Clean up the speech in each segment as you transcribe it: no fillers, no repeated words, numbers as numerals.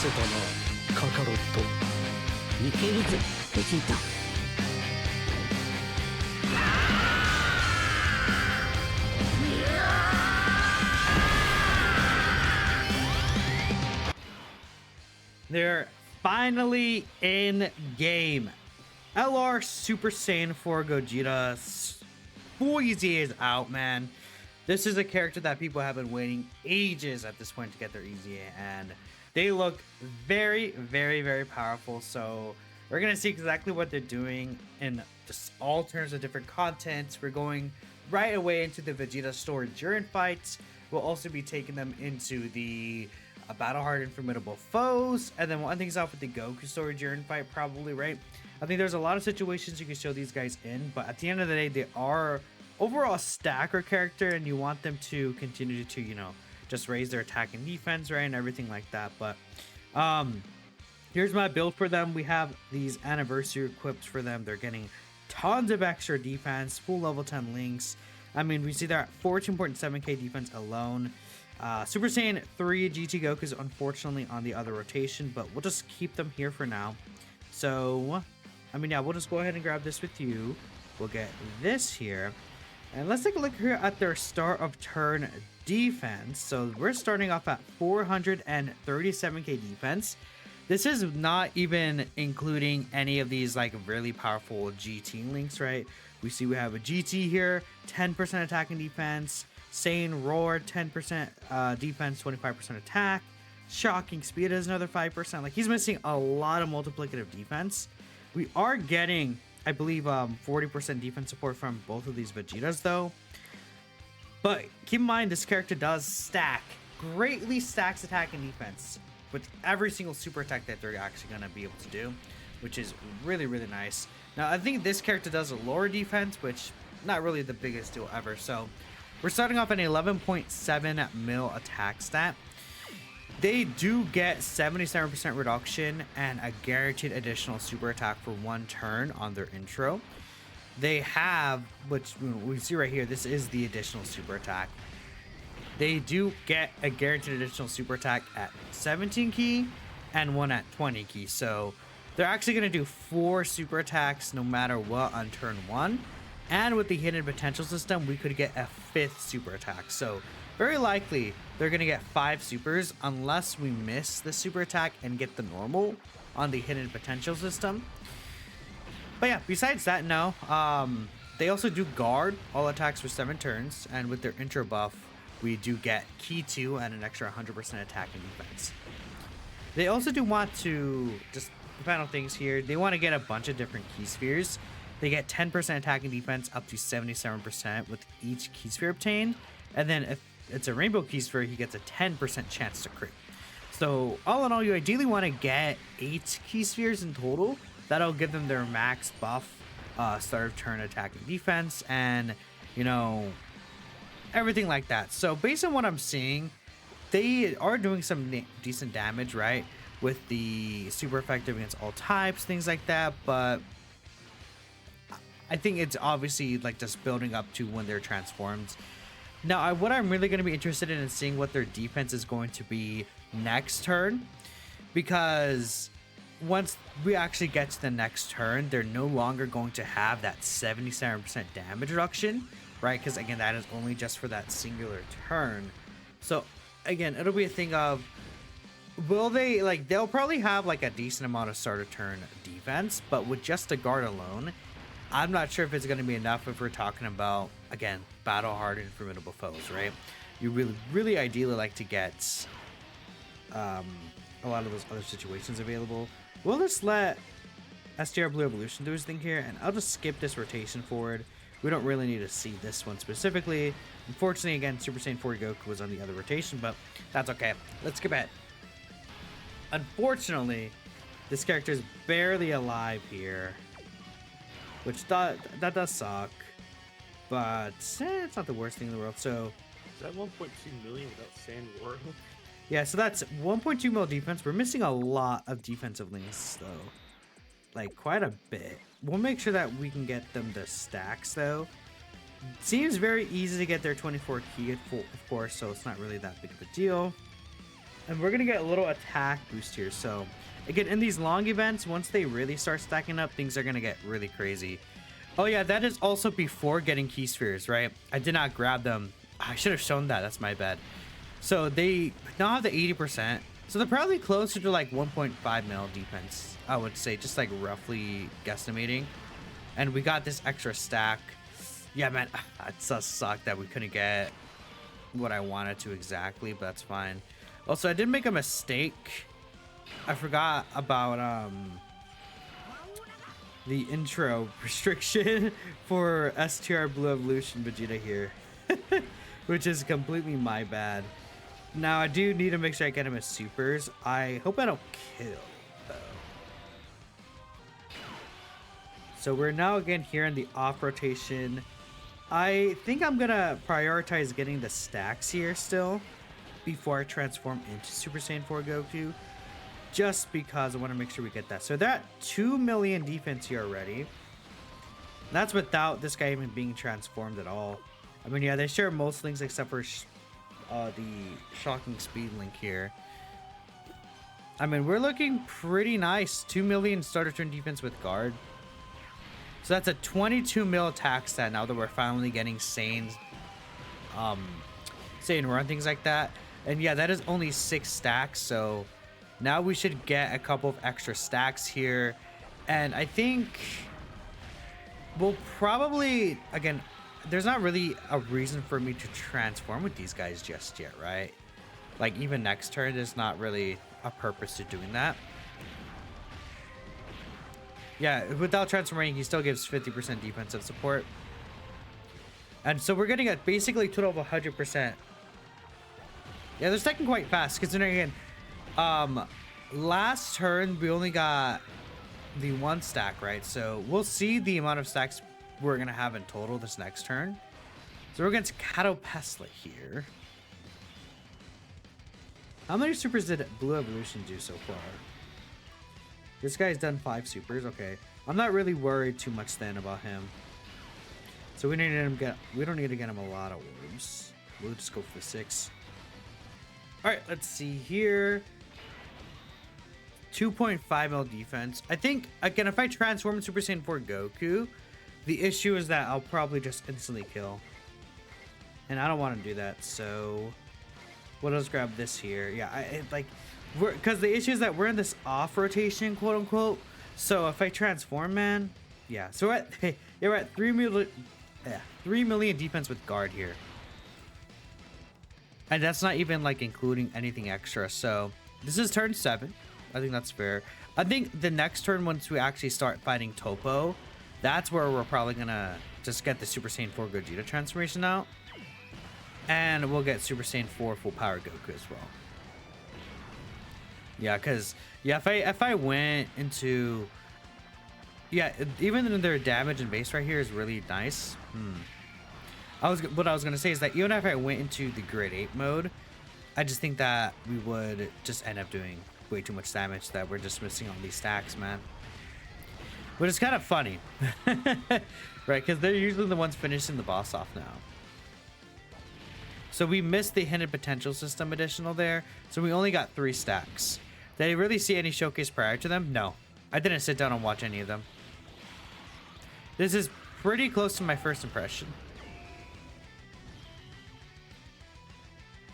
せたなカカロット。いけるぜベジータ。They're finally in game. LR Super Saiyan 4 Gogeta Squeezy is out, man. This is a character that people have been waiting ages at this point to get their EZA, and they look very, very, very powerful. So we're gonna see exactly what they're doing in just all terms of different contents. We're going right away into the Vegeta story during fights. We'll also be taking them into the battle hard and formidable foes, and then we'll end things off with the Goku story during fight, probably, right? I think there's a lot of situations you can show these guys in, but at the end of the day, they are overall a stacker character, and you want them to continue to, you know, just raise their attack and defense, right, and everything like that. But here's my build for them. We have these anniversary equips for them. They're getting tons of extra defense, full level 10 links. I mean, we see they're at 14.7k defense alone. Super Saiyan 3 GT Goku is unfortunately on the other rotation, but we'll just keep them here for now. So, I mean, yeah, we'll just go ahead and grab this with you. We'll get this here. And let's take a look here at their start of turn defense. So we're starting off at 437k defense. This is not even including any of these like really powerful GT links, right? We see we have a GT here, 10% attack and defense. Saiyan Roar, 10% defense, 25% attack. Shocking Speed is another 5%. Like, he's missing a lot of multiplicative defense. We are getting, I believe, 40% defense support from both of these Vegetas, though. But keep in mind, this character does stack, greatly stacks attack and defense with every single super attack that they're actually going to be able to do, which is really, really nice. Now, I think this character does a lower defense, which not really the biggest deal ever. So we're starting off at an 11.7 mil attack stat. They do get 77% reduction and a guaranteed additional super attack for one turn on their intro. They have, which we see right here, this is the additional super attack. They do get a guaranteed additional super attack at 17 key and one at 20 key. So they're actually going to do 4 super attacks no matter what on turn 1. And with the hidden potential system, we could get a 5th super attack. So very likely they're going to get 5 supers unless we miss the super attack and get the normal on the hidden potential system. But yeah, besides that, no. They also do guard all attacks for 7 turns. And with their intro buff, we do get key 2 and an extra 100% attack and defense. They also do want to, just the final things here, they want to get a bunch of different key spheres. They get 10% attack and defense up to 77% with each key sphere obtained. And then if it's a rainbow key sphere, he gets a 10% chance to crit. So all in all, you ideally want to get 8 key spheres in total. That'll give them their max buff, start of turn attack and defense, and, you know, everything like that. So based on what I'm seeing, they are doing some decent damage, right? With the super effective against all types, things like that. But I think it's obviously like just building up to when they're transformed. Now, what I'm really going to be interested in is seeing what their defense is going to be next turn, because once we actually get to the next turn, they're no longer going to have that 77% damage reduction, right? Because again, that is only just for that singular turn. So again, it'll be a thing of, will they, like, they'll probably have like a decent amount of starter turn defense, but with just the guard alone, I'm not sure if it's going to be enough if we're talking about, again, battle hardened formidable foes, right? You really ideally like to get a lot of those other situations available. We'll just let STR Blue Evolution do his thing here, and I'll just skip this rotation forward. We don't really need to see this one specifically. Unfortunately, again, Super Saiyan 4 Goku was on the other rotation, but that's okay. Let's skip ahead. Unfortunately, this character is barely alive here, which that does suck, but it's not the worst thing in the world. So Is that 1.2 million without Sand World? yeah, so that's 1.2 mil defense. We're missing a lot of defensive links though, like quite a bit. We'll make sure that we can get them the stacks though. Seems very easy to get their 24 key, of course, so it's not really that big of a deal. And we're gonna get a little attack boost here. So again, in these long events, once they really start stacking up, things are gonna get really crazy. Oh yeah, that is also before getting key spheres, right? I did not grab them. I should have shown that. That's my bad. So they now have the 80%. So they're probably closer to like 1.5 mil defense, I would say, just like roughly guesstimating. And we got this extra stack. Yeah, man, it does suck that we couldn't get what I wanted to exactly, but that's fine. Also, I did make a mistake. I forgot about the intro restriction for STR Blue Evolution Vegeta here, which is completely my bad. Now, I do need to make sure I get him as supers. I hope I don't kill, though. So we're now again here in the off rotation. I think I'm gonna prioritize getting the stacks here still before I transform into Super Saiyan 4 Goku, just because I want to make sure we get that. So they're at 2 million defense here already. That's without this guy even being transformed at all. I mean, yeah, they share most links except for the shocking speed link here. I mean, we're looking pretty nice. 2 million starter turn defense with guard. So that's a 22 mil attack stat now that we're finally getting Saiyan run, things like that. And yeah, that is only 6 stacks. So now we should get a couple of extra stacks here. And I think we'll probably, again, there's not really a reason for me to transform with these guys just yet, right? Like even next turn, there's not really a purpose to doing that. Yeah, without transforming, he still gives 50% defensive support. And so we're getting a basically total of 100%. Yeah, they're stacking quite fast, considering again, last turn we only got the 1 stack, right? So we'll see the amount of stacks we're gonna have in total this next turn. So we're against Kato Pesla here. How many supers did Blue Evolution do so far? This guy's done 5 supers. Okay, I'm not really worried too much then about him. So we don't need to get him a lot of orbs. We'll just go for 6. All right, let's see here. 2.5 mil defense. I think again, if I transform Super Saiyan 4 Goku, the issue is that I'll probably just instantly kill, and I don't want to do that. So we'll just grab this here. Yeah, because the issue is that we're in this off rotation, quote unquote. So if I transform, man, yeah. So we're at 3 million defense with guard here, and that's not even like including anything extra. So this is turn 7. I think that's fair. I think the next turn, once we actually start fighting Topo, that's where we're probably gonna just get the Super Saiyan 4 Gogeta transformation out, and we'll get Super Saiyan 4 full power Goku as well. Yeah, because yeah, if I went into, yeah, even their damage and base right here is really nice. What I was gonna say is that even if I went into the grade 8 mode, I just think that we would just end up doing way too much damage, that we're just missing all these stacks, man. But it's kind of funny, right? Because they're usually the ones finishing the boss off now. So we missed the Hidden Potential System additional there. So we only got 3 stacks. Did I really see any showcase prior to them? No. I didn't sit down and watch any of them. This is pretty close to my first impression.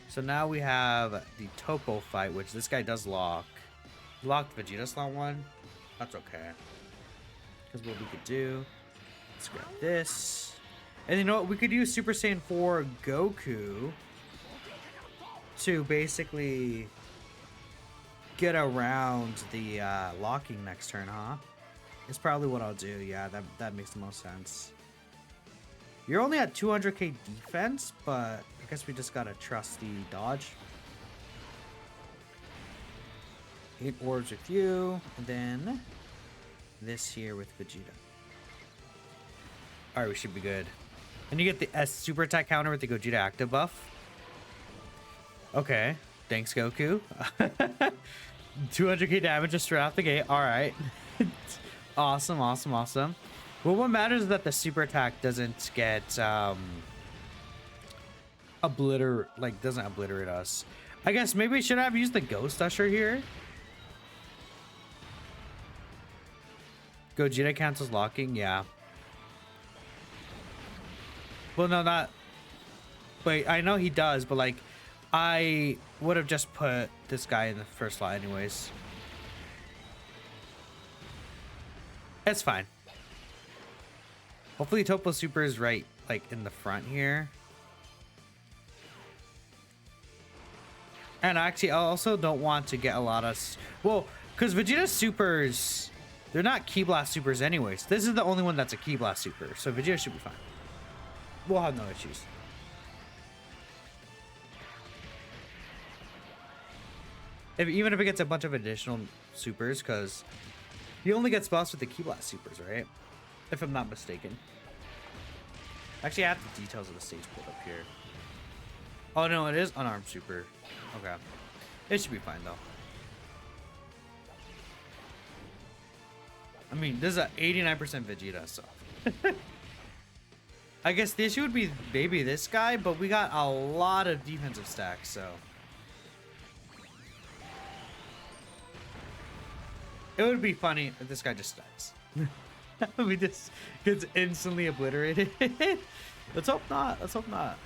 So now we have the Topo fight, which this guy does lock. Locked Vegeta slot 1. That's okay. Because what we could do, let's grab this. And you know what? We could use Super Saiyan 4 Goku to basically get around the locking next turn, huh? It's probably what I'll do. Yeah, that makes the most sense. You're only at 200k defense, but I guess we just gotta trust the dodge. 8 orbs with you, and then this here with Vegeta. Alright, we should be good. And you get the S super attack counter with the Gogeta active buff. Okay, thanks Goku. 200k damage just straight out the gate. Alright. Awesome, awesome, awesome. Well, what matters is that the super attack doesn't get doesn't obliterate us. I guess maybe we should have used the Ghost Usher here. Gogeta cancels locking, yeah. Well, no, not... Wait, I know he does, but like, I would have just put this guy in the first slot anyways. It's fine. Hopefully Topo Super is right, like, in the front here. And actually, I also don't want to get a lot of... Well, because Vegeta Supers, they're not Ki Blast Supers anyways. This is the only one that's a Ki Blast Super, so Vegeta should be fine. We'll have no issues. Even if it gets a bunch of additional supers, because he only gets buffs with the Ki Blast Supers, right? If I'm not mistaken. Actually, I have the details of the stage pulled up here. Oh no, it is unarmed super. Okay. It should be fine though. I mean, this is a 89% Vegeta, so. I guess the issue would be maybe this guy, but we got a lot of defensive stacks, so. It would be funny if this guy just dies. We just gets instantly obliterated. Let's hope not. Let's hope not.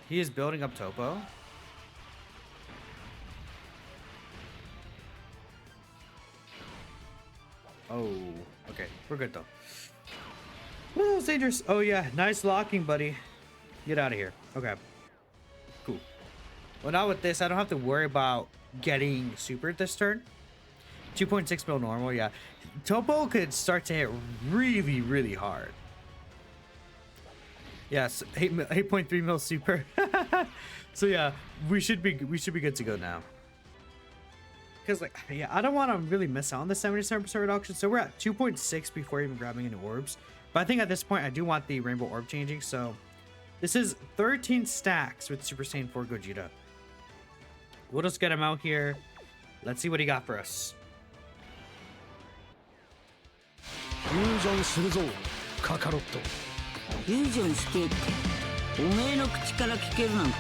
He is building up Topo. Oh, okay. We're good though. Oh, that was dangerous. Oh yeah, nice locking, buddy. Get out of here. Okay. Cool. Well, now with this, I don't have to worry about getting super this turn. 2.6 mil normal, yeah. Topo could start to hit really, really hard. Yes, 8.3 mil super. So yeah, we should be good to go now. Because like, yeah, I don't want to really miss out on the 77% reduction. So we're at 2.6 before even grabbing any orbs. But I think at this point, I do want the rainbow orb changing. So this is 13 stacks with Super Saiyan 4 Gogeta. We'll just get him out here. Let's see what he got for us. Fusion するぞカカロットフュージョンしてっておめえの口から聞けるなんて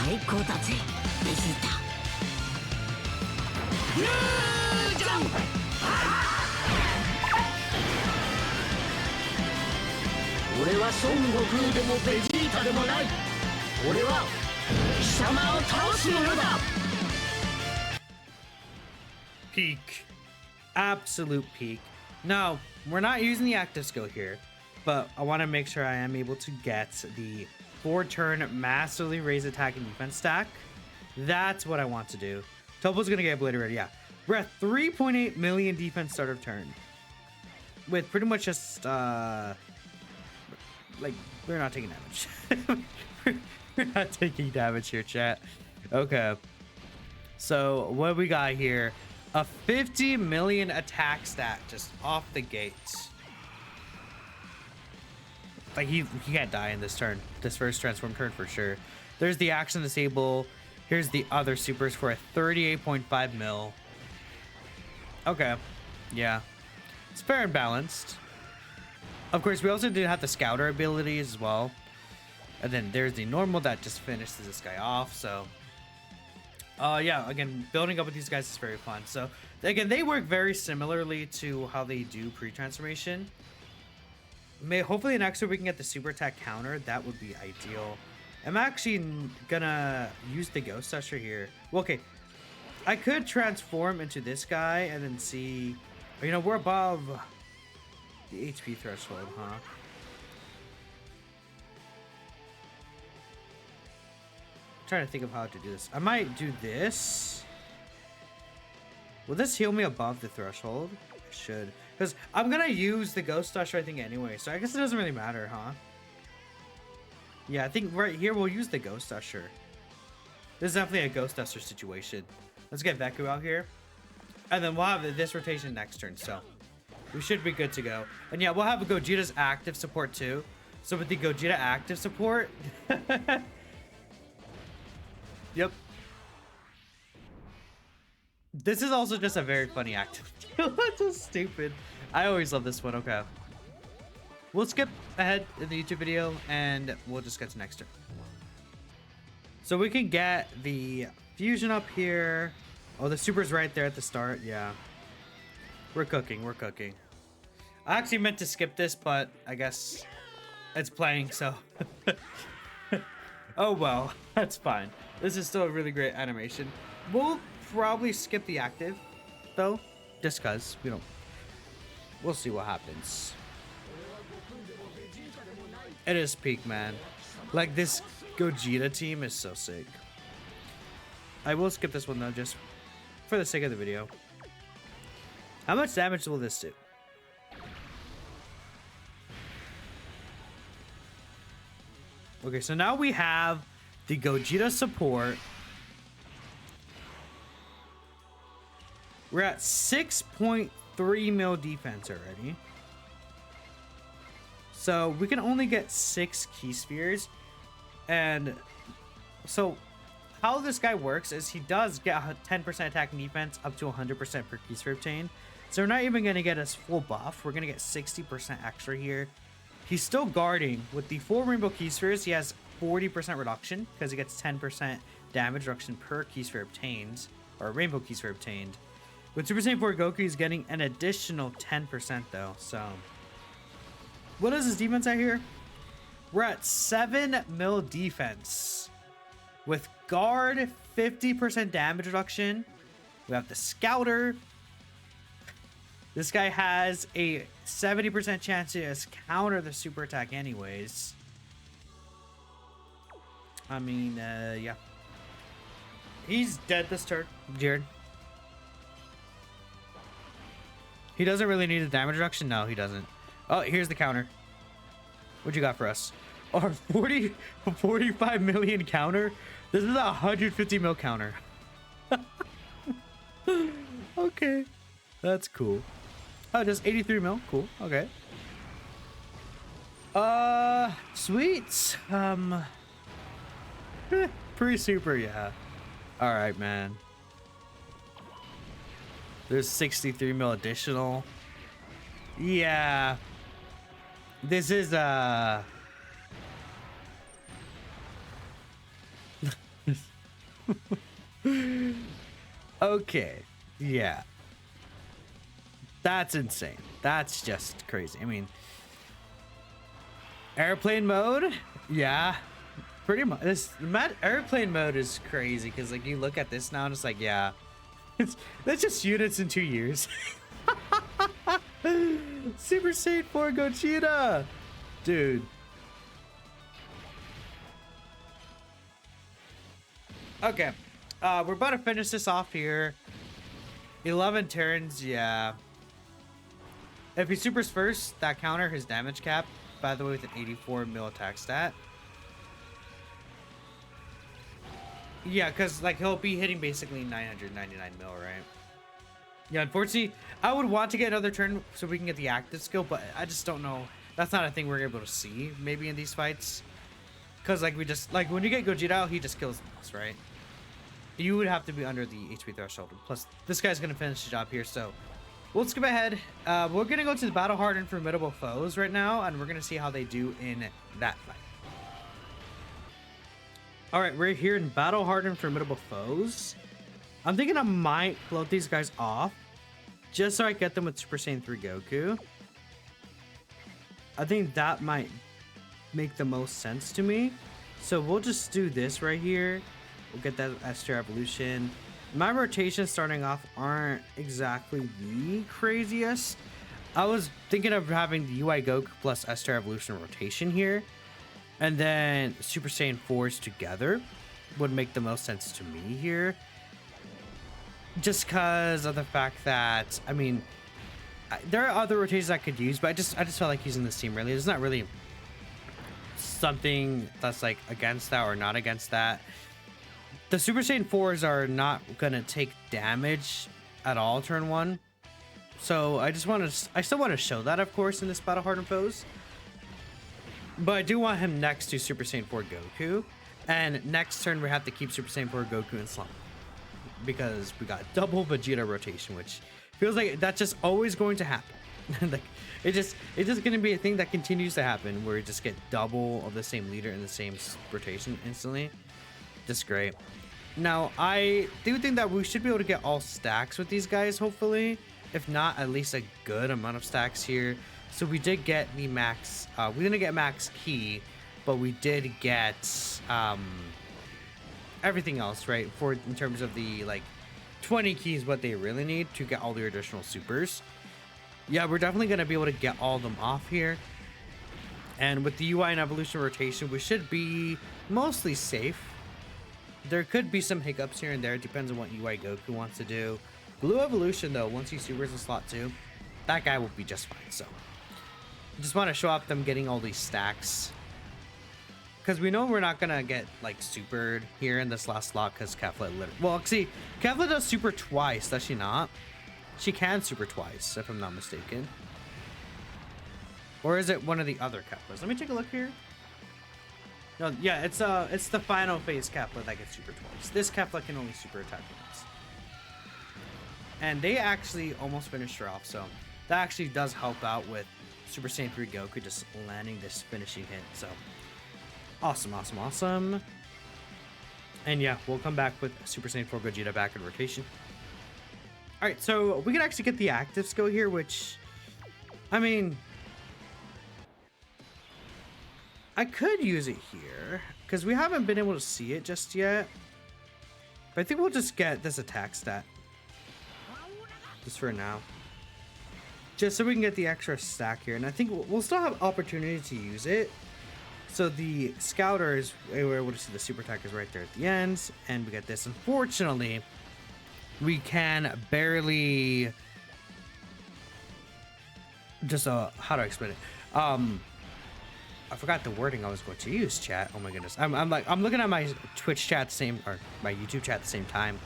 最高だぜベジータフュージョン俺は孫悟空でもベジータでもない俺は貴様を倒す者だ Peak. Absolute peak. Now, we're not using the active skill here, but I want to make sure I am able to get the 4-turn massively raise attack and defense stack. That's what I want to do. Topo's going to get obliterated, yeah. We're at 3.8 million defense start of turn. With pretty much just, like, we're not taking damage. We're not taking damage here, chat. Okay. So, what we got here? A 50 million attack stat just off the gates. Like, he can't die in this turn. This first transform turn for sure. There's the action disable. Here's the other supers for a 38.5 mil. Okay. Yeah. It's fair and balanced. Of course, we also did have the scouter abilities as well. And then there's the normal that just finishes this guy off, so... yeah, again, building up with these guys is very fun. So, again, they work very similarly to how they do pre-transformation. Hopefully next week we can get the super attack counter. That would be ideal. I'm actually gonna use the Ghost Usher here. Well, okay, I could transform into this guy and then see... You know, we're above the HP threshold, huh? Trying to think of how to do this. I might do this. Will this heal me above the threshold? It should. Because I'm going to use the Ghost Usher, I think, anyway. So I guess it doesn't really matter, huh? Yeah, I think right here we'll use the Ghost Usher. This is definitely a Ghost Usher situation. Let's get Veku out here. And then we'll have this rotation next turn. So we should be good to go. And yeah, we'll have Gogeta's active support too. So with the Gogeta active support... Yep. This is also just a very funny activity. That's so stupid. I always love this one. Okay. we'll skip ahead in the YouTube video and we'll just get to next turn. So we can get the fusion up here. Oh, the super's right there at the start. Yeah. We're cooking. We're cooking. I actually meant to skip this, but I guess it's playing, so. Oh, well. That's fine. This is still a really great animation. We'll probably skip the active, though. Just because we don't. We'll see what happens. It is peak, man. Like, this Gogeta team is so sick. I will skip this one, though, just for the sake of the video. How much damage will this do? Okay, so now we have the Gogeta support. We're at 6.3 mil defense already. So we can only get 6 key spheres. And so how this guy works is he does get 10% attack and defense up to 100% per key sphere obtained. So we're not even going to get his full buff. We're going to get 60% extra here. He's still guarding. With the 4 rainbow key spheres, he has 40% reduction because he gets 10% damage reduction per key sphere obtained, or rainbow key sphere obtained. With Super Saiyan 4 Goku, he's getting an additional 10% though. So what is his defense at here? We're at 7 mil defense. With guard, 50% damage reduction. We have the Scouter. This guy has a 70% chance to just counter the super attack anyways. I mean, yeah. He's dead this turn, Jared. He doesn't really need a damage reduction? No, he doesn't. Oh, here's the counter. What you got for us? Our 45 million counter? This is a 150 mil counter. Okay. That's cool. Oh, just 83 mil. Cool. Okay. Sweet. Pretty super, yeah. All right, man. There's 63 mil additional. Yeah. This is okay. Yeah. That's insane. That's just crazy. I mean, airplane mode? Yeah. Pretty much. This airplane mode is crazy because, like, you look at this now and it's like, yeah. That's just units in 2 years. Super Saiyan 4 Gogeta! Dude. Okay. We're about to finish this off here. 11 turns, yeah. If he supers first, that counter his damage cap, by the way, with an 84 mil attack stat. Yeah, because, like, he'll be hitting basically 999 mil, right? Yeah, unfortunately, I would want to get another turn so we can get the active skill, but I just don't know. That's not a thing we're able to see, maybe, in these fights. Because, like, we just, like, when you get Gogeta out, he just kills us, right? You would have to be under the HP threshold. Plus, this guy's going to finish the job here, so we'll skip ahead. We're going to go to the Battle Hardened Formidable Foes right now, and we're going to see how they do in that fight. Alright, we're here in Battle Hardened Formidable Foes. I'm thinking I might float these guys off, just so I get them with Super Saiyan 3 Goku. I think that might make the most sense to me. So we'll just do this right here. We'll get that S-Tier Evolution. My rotations starting off aren't exactly the craziest. I was thinking of having the UI Goku plus S-Tier Evolution rotation here. And then Super Saiyan 4s together would make the most sense to me here. Just because of the fact that, I mean, there are other rotations I could use, but I just felt like using this team really. There's not really something that's like against that or not against that. The Super Saiyan 4s are not gonna take damage at all turn 1. So I still want to show that, of course, in this Battle Hardened Foes. But I do want him next to Super Saiyan 4 Goku. And next turn we have to keep Super Saiyan 4 Goku in slump. Because we got double Vegeta rotation, which feels like that's just always going to happen. Like it's just gonna be a thing that continues to happen where you just get double of the same leader in the same rotation instantly. Just great. Now I do think that we should be able to get all stacks with these guys, hopefully. If not, at least a good amount of stacks here. So we did get the max, we didn't get max key, but we did get everything else, right? For in terms of the like 20 keys, what they really need to get all the additional supers. Yeah, we're definitely going to be able to get all of them off here. And with the UI and evolution rotation, we should be mostly safe. There could be some hiccups here and there. It depends on what UI Goku wants to do. Blue evolution, though, once he supers in slot 2, that guy will be just fine. So, just want to show off them getting all these stacks. Because we know we're not going to get, like, supered here in this last slot because Kefla literally... Well, see, Kefla does super twice, does she not? She can super twice, if I'm not mistaken. Or is it one of the other Keflas? Let me take a look here. No, yeah, it's the final phase Kefla that gets super twice. This Kefla can only super attack once. And they actually almost finished her off, so that actually does help out with Super Saiyan 3 Goku just landing this finishing hit. So awesome, awesome, awesome. And yeah, we'll come back with Super Saiyan 4 Gogeta back in rotation. Alright, so we can actually get the active skill here, which, I mean, I could use it here, because we haven't been able to see it just yet. But I think we'll just get this attack stat. Just for now. Just so we can get the extra stack here. And I think we'll still have opportunity to use it. So the scouter is, we're able to see the super attack is right there at the end. And we get this. Unfortunately, we can barely just how do I explain it? I forgot the wording I was going to use, chat. Oh my goodness. I'm looking at my Twitch chat or my YouTube chat at the same time.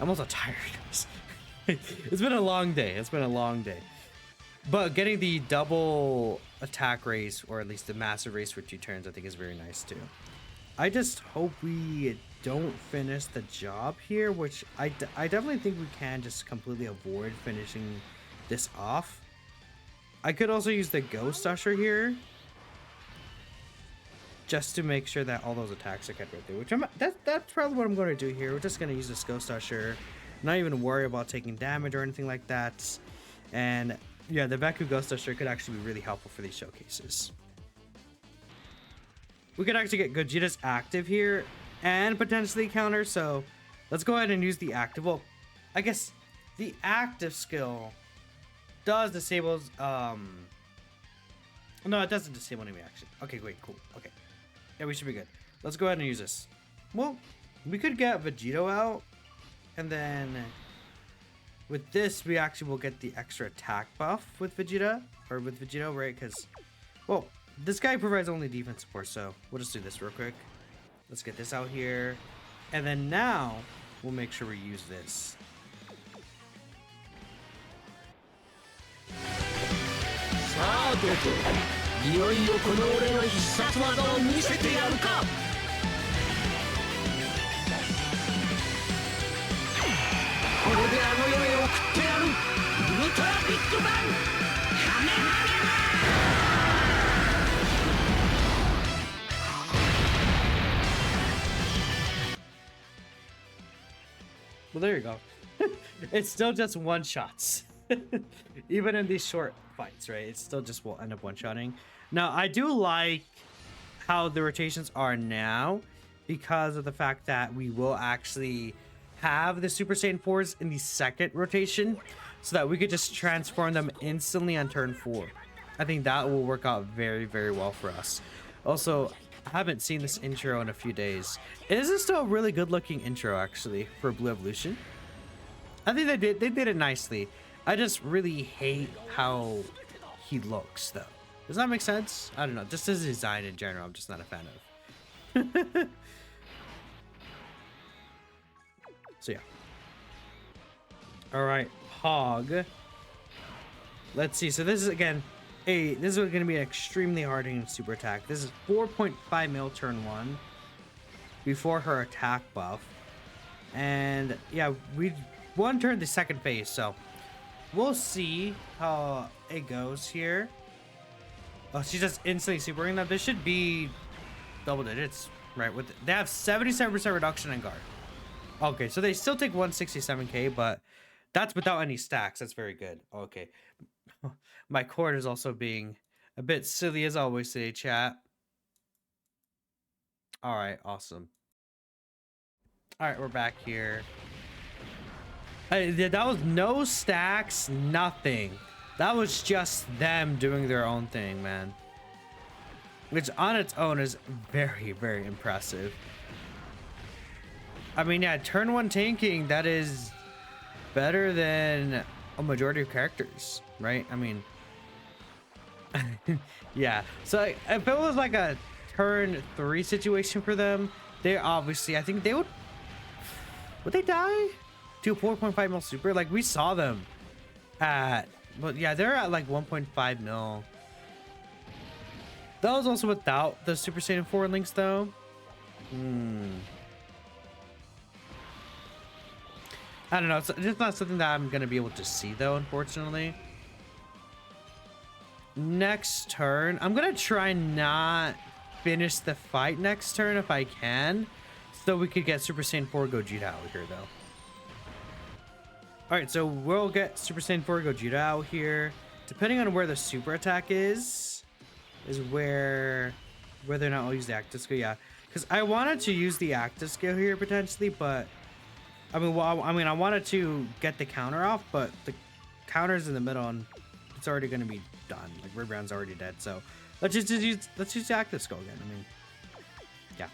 I'm also tired. It's been a long day. It's been a long day. But getting the double attack race, or at least the massive race for 2 turns, I think is very nice too. I just hope we don't finish the job here, which I definitely think we can just completely avoid finishing this off. I could also use the Ghost Usher here, just to make sure that all those attacks are kept right there. Which that's probably what I'm going to do here. We're just going to use this Ghost Usher, not even worry about taking damage or anything like that. And yeah, the Veku Ghost Usher could actually be really helpful for these showcases. We could actually get Gogeta's active here and potentially counter, so let's go ahead and use the active. Well, I guess the active skill does disable no, it doesn't disable any reaction. Okay, great, cool. Okay, yeah, we should be good. Let's go ahead and use this. Well, we could get Vegito out, and then with this we actually will get the extra attack buff with Vegeta, or with Vegito, right? Because, well, this guy provides only defense support, so we'll just do this real quick. Let's get this out here. And then now, we'll make sure we use this. Well, there you go. It's still just one shots. Even in these short fights, right? It still just will end up one-shotting. Now, I do like how the rotations are now because of the fact that we will actually have the Super Saiyan 4s in the second rotation so that we could just transform them instantly on turn 4. I think that will work out very, very well for us. Also, I haven't seen this intro in a few days. It is still a really good looking intro actually for Blue Evolution. I think they did it nicely. I just really hate how he looks though. Does that make sense? I don't know. Just his design in general, I'm just not a fan of. So yeah. All right, Hog. Let's see. So this is again, this is going to be an extremely hard hitting super attack. This is 4.5 mil turn 1 before her attack buff, and yeah, we one turn the second phase. So we'll see how it goes here. Oh, she's just instantly supering them. This should be double digits, right? With they have 77% reduction in guard. Okay, so they still take 167k, but that's without any stacks. That's very good. Okay, my cord is also being a bit silly as always today, chat. All right, awesome. All right, we're back here. That was no stacks, nothing. That was just them doing their own thing, man. Which on its own is very, very impressive. I mean, yeah, turn one tanking, that is better than a majority of characters, right? I mean, yeah. So if it was like a turn 3 situation for them, they obviously, I think they would they die to 4.5 mil super? Like we saw them at, but yeah, they're at like 1.5 mil. That was also without the Super Saiyan 4 links though. I don't know. It's just not something that I'm going to be able to see though, unfortunately. Next turn, I'm going to try not finish the fight next turn if I can, so we could get Super Saiyan 4 Gogeta out here though. All right, so we'll get Super Saiyan 4 Gogeta out here. Depending on where the super attack is where whether or not I'll use the active skill. Yeah, because I wanted to use the active skill here potentially, but I mean, well, I mean, I wanted to get the counter off, but the counter's in the middle and it's already going to be done. Like Red Brown's already dead, so let's use the active skill again. I mean, yeah,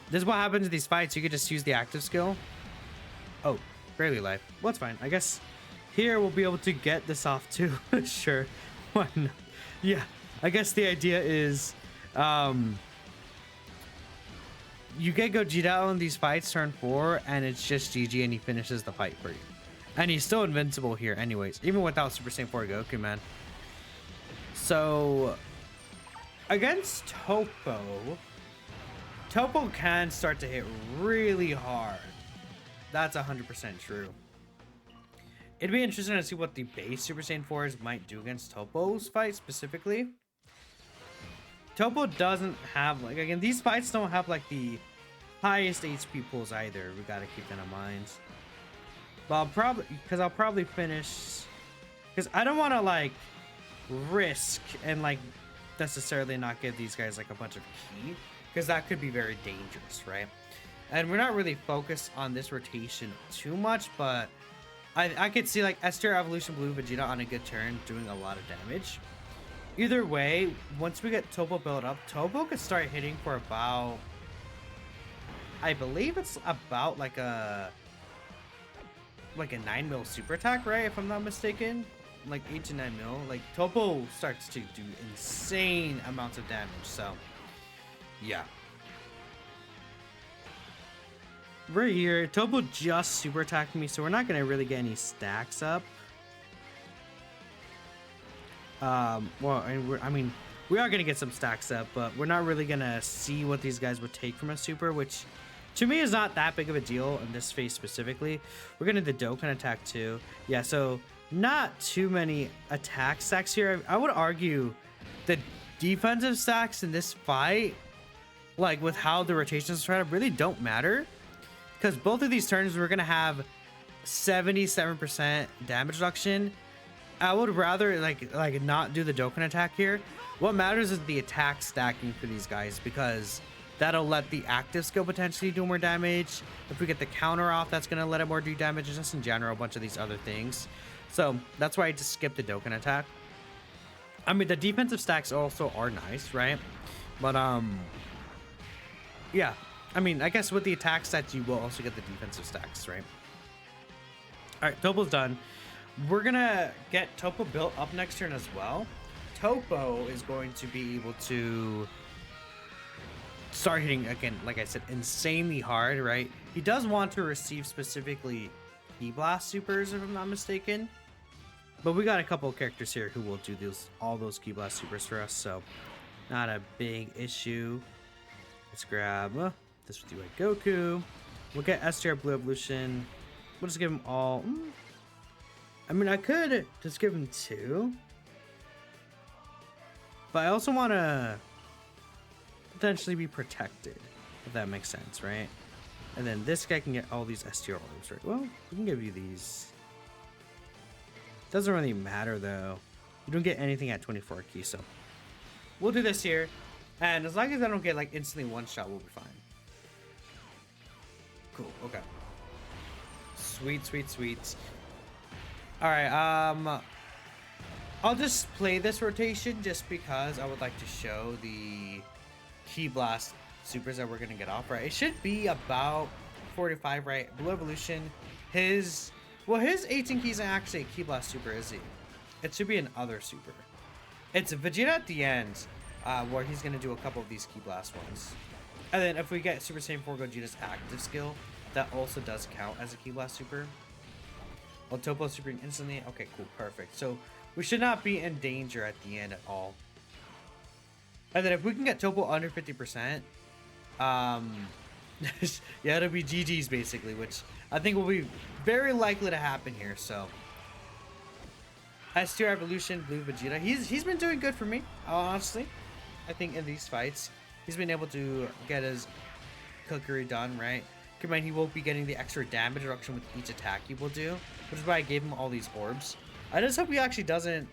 this is what happens in these fights. You could just use the active skill. Oh, barely life. Well, it's fine. I guess here we'll be able to get this off too. Sure, why not? Yeah, I guess the idea is you get Gogeta in these fights turn 4 and it's just GG and he finishes the fight for you. And he's still invincible here anyways, even without Super Saiyan 4 Goku, man. So against Topo can start to hit really hard. That's 100% true. It'd be interesting to see what the base Super Saiyan 4s might do against Topo's fight specifically. Topo doesn't have, like, again, these fights don't have like the highest HP pools either. We gotta keep that in mind. But I'll probably finish, because I don't want to like risk and like necessarily not give these guys like a bunch of key, because that could be very dangerous, right? And we're not really focused on this rotation too much, but I could see like Esther Evolution Blue Vegeta on a good turn doing a lot of damage. Either way, once we get Topo built up, Topo could start hitting for about, I believe it's about like a 9 mil super attack, right? If I'm not mistaken, like 8 to 9 mil. Like Topo starts to do insane amounts of damage. So yeah, right here, Topo just super attacked me, so we're not gonna really get any stacks up. Well, I mean, we are gonna get some stacks up, but we're not really gonna see what these guys would take from a super, which to me is not that big of a deal in this phase specifically. We're gonna do the Dokkan attack too. Yeah, so not too many attack stacks here. I would argue the defensive stacks in this fight, like with how the rotations try to, really don't matter, because both of these turns we're gonna have 77% damage reduction. I would rather like not do the Dokkan attack here. What matters is the attack stacking for these guys, because that'll let the active skill potentially do more damage. If we get the counter off, that's gonna let it more do damage, and just in general a bunch of these other things. So that's why I just skipped the Dokkan attack. I mean, the defensive stacks also are nice, right? But yeah, I mean, I guess with the attack stats you will also get the defensive stacks, right? All right, Topo's done. We're gonna get Topo built up next turn as well. Topo is going to be able to start hitting, again, like I said, insanely hard, right? He does want to receive specifically Ki Blast supers, if I'm not mistaken. But we got a couple of characters here who will do all those Ki Blast supers for us, so not a big issue. Let's grab this with Goku. We'll get STR Blue Evolution. We'll just give them all. I mean, I could just give him 2. But I also want to potentially be protected, if that makes sense, right? And then this guy can get all these STR orbs, right? Well, we can give you these. Doesn't really matter, though. You don't get anything at 24 keys, so we'll do this here. And as long as I don't get, like, instantly one-shot, we'll be fine. Cool, okay. Sweet, sweet, sweet. Alright, I'll just play this rotation just because I would like to show the Ki Blast supers that we're gonna get off, right? It should be about 45, right? Blue Evolution, his 18 keys are actually a Ki Blast super, is he? It should be an other super. It's Vegeta at the end, where he's gonna do a couple of these Ki Blast ones. And then if we get Super Saiyan 4 Gogeta's active skill, that also does count as a Ki Blast super. Well, Topo supering instantly. Okay, cool, perfect. So we should not be in danger at the end at all. And then if we can get Topo under 50%, yeah, it'll be GG's basically, which I think will be very likely to happen here. So S2 Evolution, Blue Vegeta, he's been doing good for me, honestly. I think in these fights, he's been able to get his cookery done, right? Keep in mind, he won't be getting the extra damage reduction with each attack he will do, which is why I gave him all these orbs. I just hope he actually doesn't,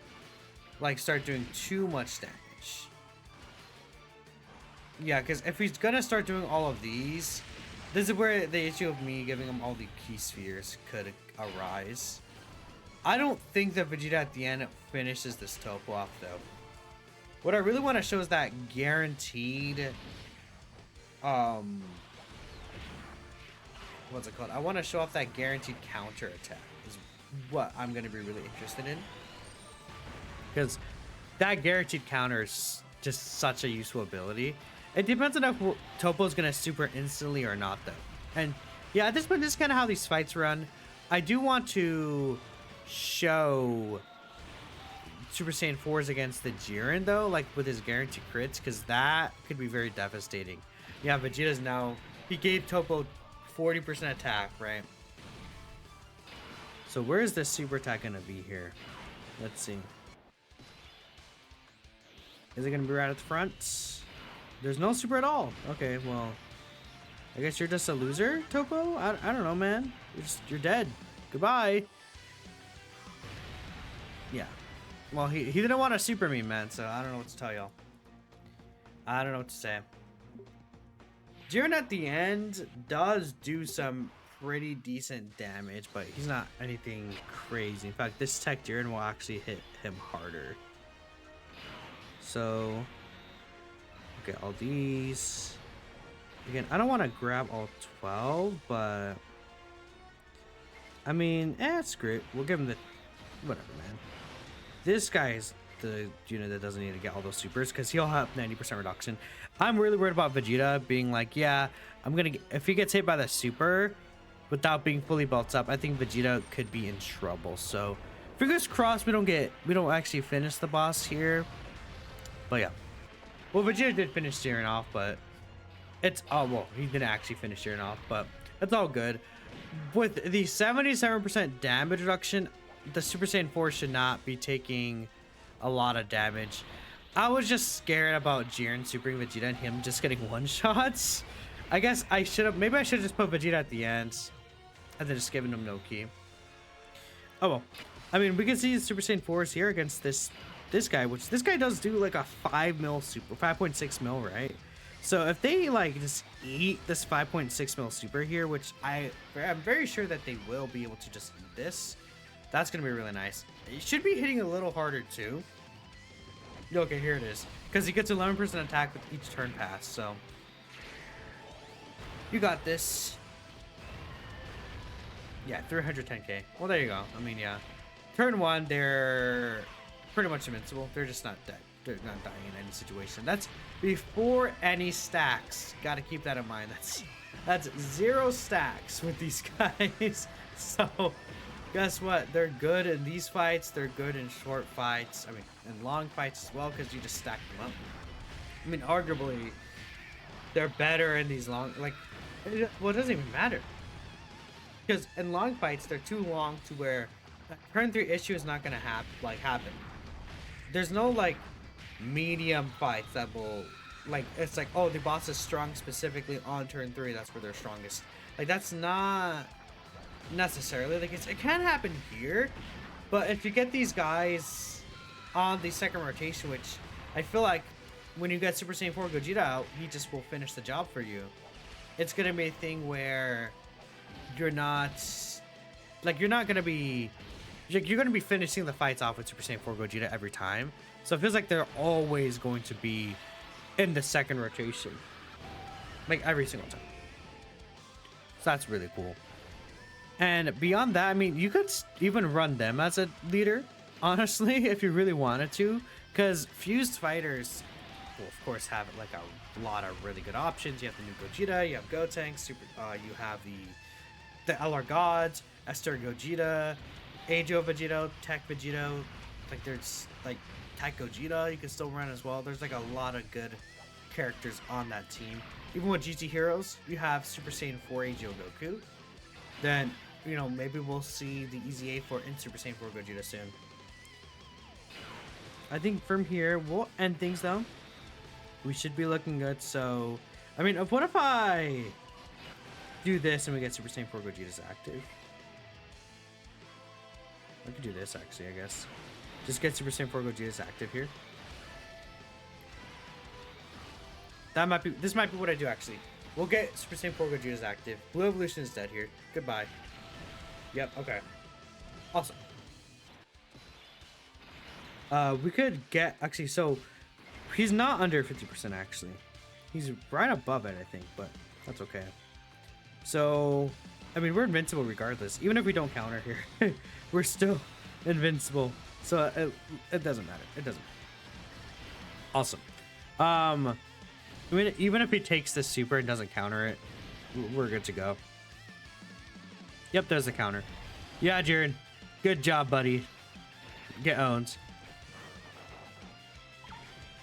like, start doing too much damage. Yeah, because if he's gonna start doing all of these, this is where the issue of me giving him all the key spheres could arise. I don't think that Vegeta at the end finishes this Topo off, though. What I really want to show is that guaranteed, what's it called? I want to show off that guaranteed counter attack is what I'm going to be really interested in. Because that guaranteed counter is just such a useful ability. It depends on if Topo's going to super instantly or not, though. And yeah, at this point, this is kind of how these fights run. I do want to show Super Saiyan 4s against the Jiren, though, like with his guaranteed crits, because that could be very devastating. Yeah, Vegeta's now, he gave Topo 40% attack, right? So where is this super attack gonna be here? Let's see. Is it gonna be right at the front? There's no super at all. Okay, well, I guess you're just a loser, Topo? I don't know, man. You're dead. Goodbye. Yeah. Well, he didn't want to super me, man, so I don't know what to tell y'all. I don't know what to say. Jiren at the end does do some pretty decent damage, but he's not anything crazy. In fact, this tech Jiren will actually hit him harder. So, okay, all these. Again, I don't want to grab all 12, but I mean, screw it. We'll give him the whatever, man. This guy is the unit that doesn't need to get all those supers because he'll have 90% reduction. I'm really worried about Vegeta being like, yeah, I'm gonna get, if he gets hit by the super without being fully built up, I think Vegeta could be in trouble. So fingers crossed we don't actually finish the boss here. But yeah, well, Vegeta did finish Jiren off, but it's well, he didn't actually finish Jiren off, but it's all good. With the 77% damage reduction, the Super Saiyan 4 should not be taking a lot of damage. I was just scared about Jiren supering Vegeta and him just getting one-shots. I guess I should have, maybe I should have just put Vegeta at the end and then just given him no key. Oh well. I mean, we can see Super Saiyan 4s here against this guy, which this guy does do like a 5 mil super, 5.6 mil, right? So if they like just eat this 5.6 mil super here, which I'm very sure that they will be able to just eat this, that's gonna be really nice. It should be hitting a little harder too. Okay, here it is. Because he gets 11% attack with each turn pass, so you got this. Yeah, 310k. Well, there you go. I mean, yeah. Turn 1, they're pretty much invincible. They're just not dead. They're not dying in any situation. That's before any stacks. Got to keep that in mind. That's 0 stacks with these guys. So guess what? They're good in these fights. They're good in short fights. I mean, in long fights as well, because you just stack them up. I mean, arguably, they're better in these long, like, well, it doesn't even matter. Because in long fights, they're too long to where turn 3 issue is not gonna happen. There's no like medium fights that will like it's like, oh, the boss is strong specifically on turn 3, that's where they're strongest. Like that's not necessarily like it can happen here, but if you get these guys on the second rotation, which I feel like when you get Super Saiyan 4 Gogeta out, he just will finish the job for you. It's gonna be a thing where you're not gonna be you're gonna be finishing the fights off with Super Saiyan 4 Gogeta every time. So it feels like they're always going to be in the second rotation, like every single time. So that's really cool. And beyond that, I mean, you could even run them as a leader, honestly, if you really wanted to, because fused fighters will of course have like a lot of really good options. You have the new Gogeta, you have Gotenks, you have the LR Gods, Esther Gogeta, Ajo Vegito, Tech Vegito, like there's like Tech Gogeta you can still run as well. There's like a lot of good characters on that team. Even with GT Heroes, you have Super Saiyan 4 Ajo Goku. Then, you know, maybe we'll see the Easy A4 in Super Saiyan 4 Gogeta soon. I think from here, we'll end things though. We should be looking good, so... I mean, what if I do this and we get Super Saiyan 4 Gogeta's active? I could do this, actually, I guess. Just get Super Saiyan 4 Gogeta's active here. This might be what I do, actually. We'll get Super Saiyan 4 Gogeta's active. Blue Evolution is dead here. Goodbye. Yep, okay. Awesome. We could get... Actually, so... He's not under 50%, actually. He's right above it, I think, but that's okay. So... I mean, we're invincible regardless. Even if we don't counter here, we're still invincible. So it doesn't matter. It doesn't matter. Awesome. I mean, even if he takes the super and doesn't counter it, we're good to go. Yep, there's the counter. Yeah, Jared. Good job, buddy. Get owned.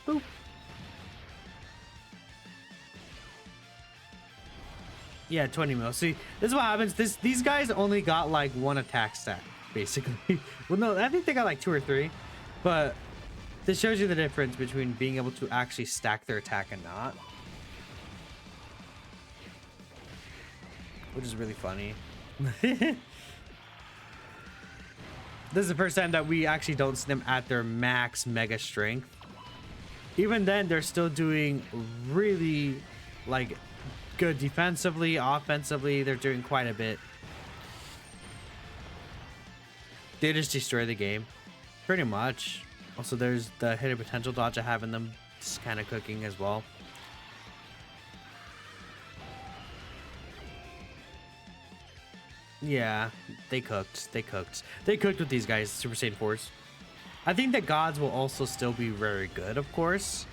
Boop. Yeah, 20 mil. See, this is what happens. These guys only got like one attack stat, basically. Well, no, I think they got like 2 or 3. But this shows you the difference between being able to actually stack their attack and not. Which is really funny. This is the first time that we actually don't see them at their max mega strength. Even then, they're still doing really, like, good defensively, offensively. They're doing quite a bit. They just destroy the game. Pretty much. Also, there's the hidden potential dodge I have in them. It's kind of cooking as well. Yeah, they cooked. They cooked. They cooked with these guys, Super Saiyan 4s. I think the gods will also still be very good, of course.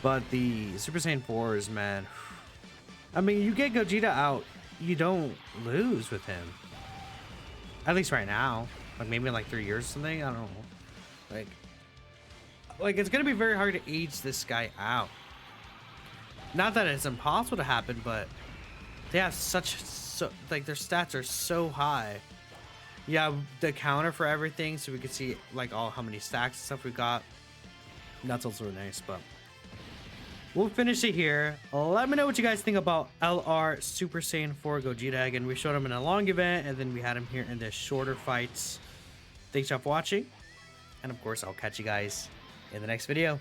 But the Super Saiyan 4s, man. I mean, you get Gogeta out, you don't lose with him. At least right now. Like maybe in like 3 years or something. I don't know. Like it's gonna be very hard to age this guy out. Not that it's impossible to happen, but they have like their stats are so high. Yeah, the counter for everything, so we can see like how many stacks and stuff we got. That's also nice, but we'll finish it here. Let me know what you guys think about LR Super Saiyan 4 Gogeta. Again, we showed him in a long event, and then we had him here in the shorter fights. Thanks y'all for watching, and of course, I'll catch you guys in the next video.